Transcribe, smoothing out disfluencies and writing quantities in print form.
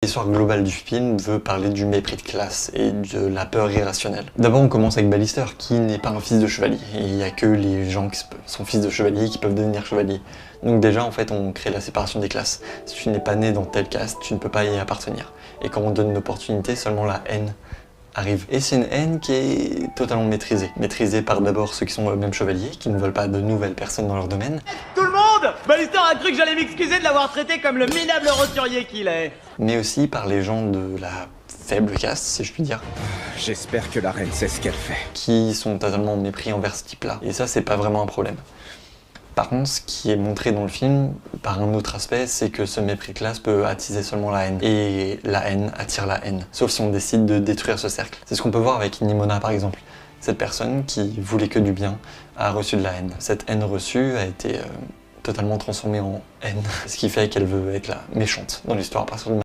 L'histoire globale du film veut parler du mépris de classe et de la peur irrationnelle. D'abord on commence avec Ballister, qui n'est pas un fils de chevalier, et il n'y a que les gens qui sont fils de chevalier qui peuvent devenir chevaliers. Donc déjà en fait on crée la séparation des classes. Si tu n'es pas né dans telle caste, tu ne peux pas y appartenir. Et quand on donne une opportunité, seulement la haine arrive. Et c'est une haine qui est totalement maîtrisée. Maîtrisée par d'abord ceux qui sont eux-mêmes chevaliers, qui ne veulent pas de nouvelles personnes dans leur domaine. Tout le monde! Ballister a cru que j'allais m'excuser de l'avoir traité comme le minable roturier qu'il est. Mais aussi par les gens de la faible caste, si je puis dire. J'espère que la reine sait ce qu'elle fait. Qui sont totalement mépris envers ce type-là. Et ça, c'est pas vraiment un problème. Par contre, ce qui est montré dans le film, par un autre aspect, c'est que ce mépris de classe peut attiser seulement la haine. Et la haine attire la haine. Sauf si on décide de détruire ce cercle. C'est ce qu'on peut voir avec Nimona par exemple. Cette personne qui voulait que du bien a reçu de la haine. Cette haine reçue a été totalement transformée en haine. Ce qui fait qu'elle veut être la méchante dans l'histoire à partir de